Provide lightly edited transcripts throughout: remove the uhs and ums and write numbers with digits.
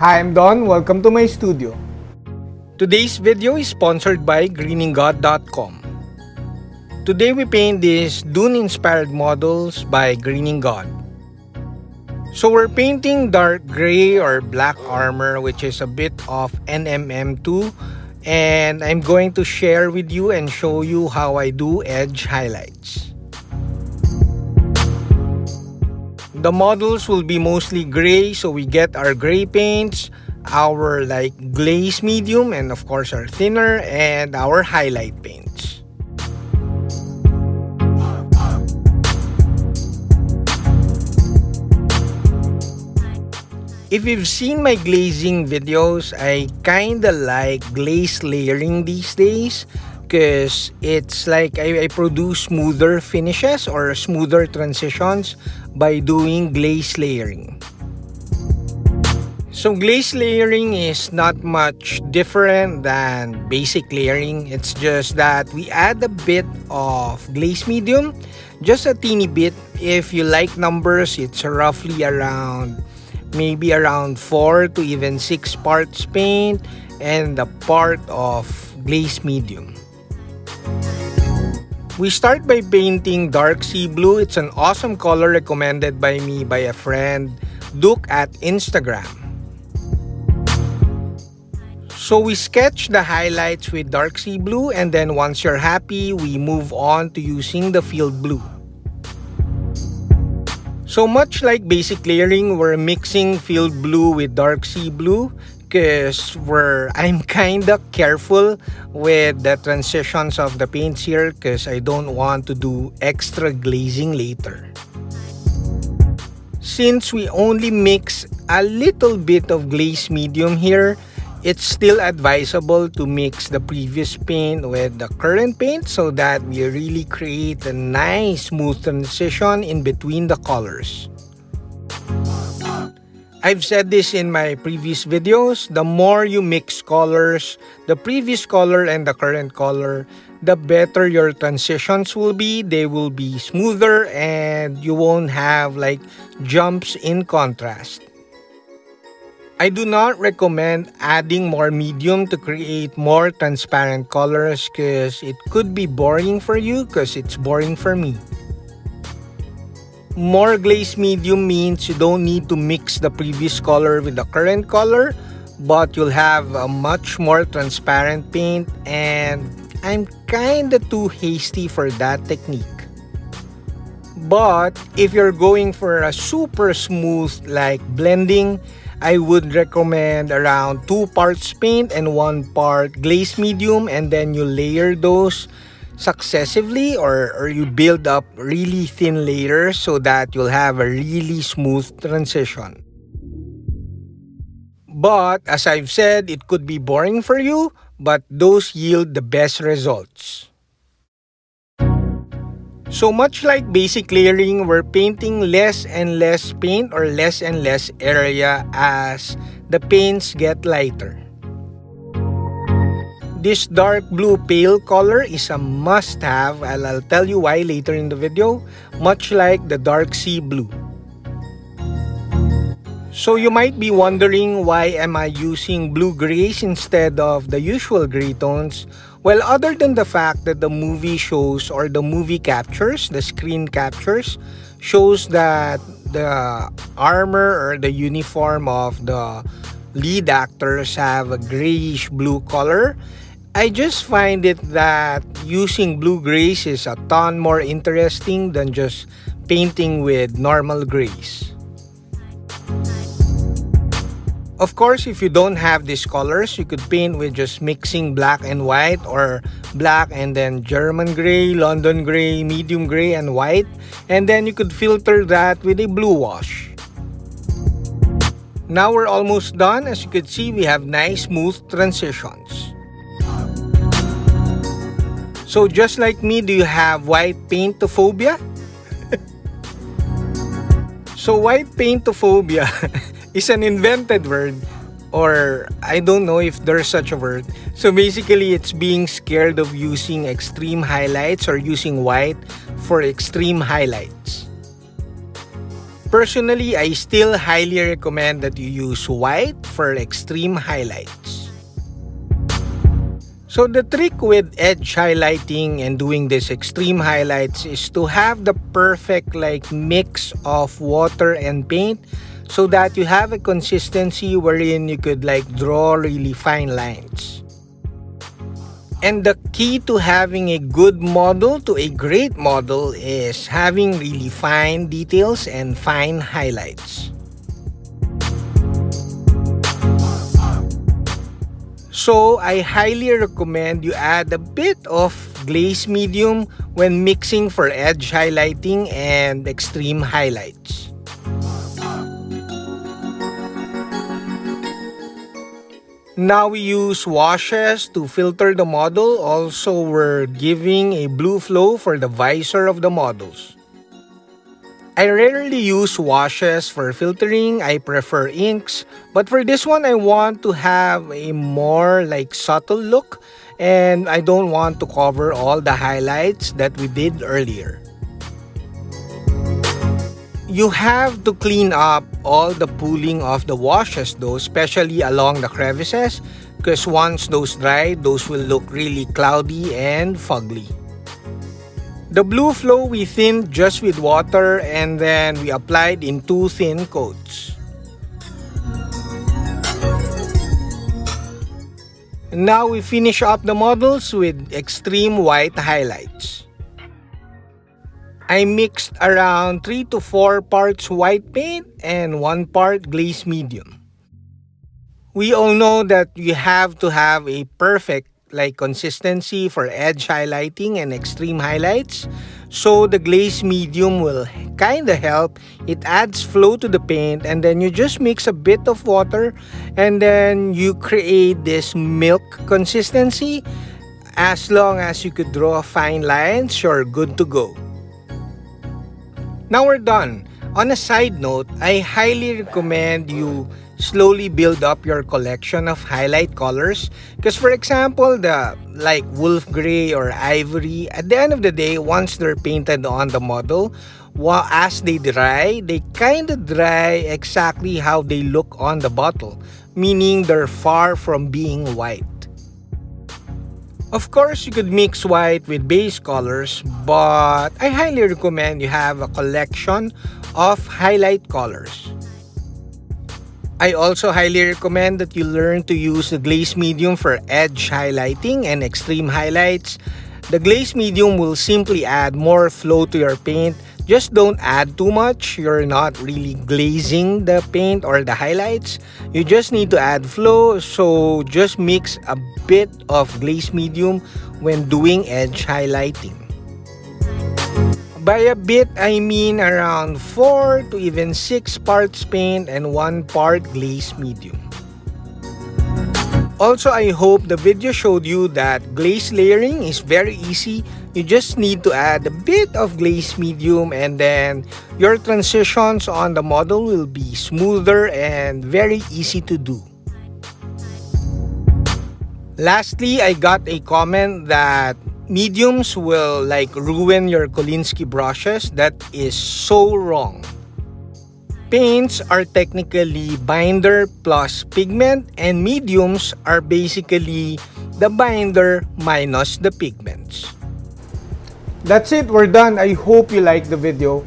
Hi, I'm Don. Welcome to my studio. Today's video is sponsored by grinninggod.com. Today we paint these Dune-inspired models by grinninggod. So we're painting dark gray or black armor, which is a bit of NMM2, and I'm going to share with you and show you how I do edge highlights. The models will be mostly gray, so we get our gray paints, our glaze medium, and of course our thinner, and our highlight paints. If you've seen my glazing videos, I kinda like glaze layering these days because it's like I produce smoother finishes or smoother transitions by doing glaze layering. So glaze layering is not much different than basic layering. It's just that we add a bit of glaze medium, just a teeny bit. If you like numbers, it's roughly maybe around 4 to even 6 parts paint and a part of glaze medium. We start by painting dark sea blue. It's an awesome color recommended by me by a friend, Duke at Instagram. So we sketch the highlights with dark sea blue, and then once you're happy, we move on to using the field blue. So much like basic layering, we're mixing field blue with dark sea blue because I'm kinda careful with the transitions of the paints here because I don't want to do extra glazing later. Since we only mix a little bit of glaze medium here, it's still advisable to mix the previous paint with the current paint so that we really create a nice smooth transition in between the colors. I've said this in my previous videos, the more you mix colors, the previous color and the current color, the better your transitions will be. They will be smoother and you won't have jumps in contrast. I do not recommend adding more medium to create more transparent colors because it could be boring for you because it's boring for me. More glaze medium means you don't need to mix the previous color with the current color, but you'll have a much more transparent paint, and I'm kinda too hasty for that technique. But if you're going for a super smooth blending, I would recommend around 2 parts paint and 1 part glaze medium, and then you layer those successively or you build up really thin layers so that you'll have a really smooth transition. But as I've said, it could be boring for you, but those yield the best results. So much like basic layering, we're painting less and less paint or less and less area as the paints get lighter. This dark blue pale color is a must-have, and I'll tell you why later in the video, much like the dark sea blue. So you might be wondering, why am I using blue grays instead of the usual gray tones? Well, other than the fact that the movie shows or the movie captures, the screen captures, shows that the armor or the uniform of the lead actors have a grayish blue color, I just find it that using blue grays is a ton more interesting than just painting with normal grays. Of course, if you don't have these colors, you could paint with just mixing black and white or black and then German gray, London gray, medium gray, and white, and then you could filter that with a blue wash. Now we're almost done. As you could see, we have nice smooth transitions. So just like me, do you have white paintophobia? So white paintophobia is an invented word, or I don't know if there's such a word. So basically, it's being scared of using extreme highlights or using white for extreme highlights. Personally, I still highly recommend that you use white for extreme highlights. So the trick with edge highlighting and doing this extreme highlights is to have the perfect mix of water and paint so that you have a consistency wherein you could draw really fine lines. And the key to having a good model to a great model is having really fine details and fine highlights. So I highly recommend you add a bit of glaze medium when mixing for edge highlighting and extreme highlights. Now we use washes to filter the model. Also, we're giving a blue flow for the visor of the models. I rarely use washes for filtering. I prefer inks. But for this one, I want to have a more subtle look. And I don't want to cover all the highlights that we did earlier. You have to clean up all the pooling of the washes though, especially along the crevices, because once those dry, those will look really cloudy and fugly. The blue flow we thinned just with water and then we applied in 2 thin coats. Now we finish up the models with extreme white highlights. I mixed around 3 to 4 parts white paint and 1 part glaze medium. We all know that you have to have a perfect consistency for edge highlighting and extreme highlights. So the glaze medium will kinda help. It adds flow to the paint and then you just mix a bit of water and then you create this milk consistency. As long as you could draw fine lines, you're good to go. Now we're done. On a side note, I highly recommend you slowly build up your collection of highlight colors. Because for example, the wolf gray or ivory, at the end of the day, once they're painted on the model, as they dry, they kind of dry exactly how they look on the bottle. Meaning they're far from being white. Of course, you could mix white with base colors, but I highly recommend you have a collection of highlight colors. I also highly recommend that you learn to use the glaze medium for edge highlighting and extreme highlights. The glaze medium will simply add more flow to your paint. Just don't add too much. You're not really glazing the paint or the highlights. You just need to add flow, so just mix a bit of glaze medium when doing edge highlighting. By a bit, I mean around 4 to even 6 parts paint and 1 part glaze medium. Also, I hope the video showed you that glaze layering is very easy. You just need to add a bit of glaze medium and then your transitions on the model will be smoother and very easy to do. Lastly, I got a comment that mediums will ruin your Kolinsky brushes. That is so wrong. Paints are technically binder plus pigment and mediums are basically the binder minus the pigments. That's it, we're done. I hope you liked the video.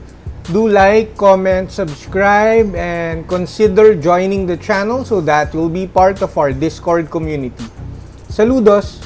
Do like, comment, subscribe, and consider joining the channel so that you'll be part of our Discord community. Saludos!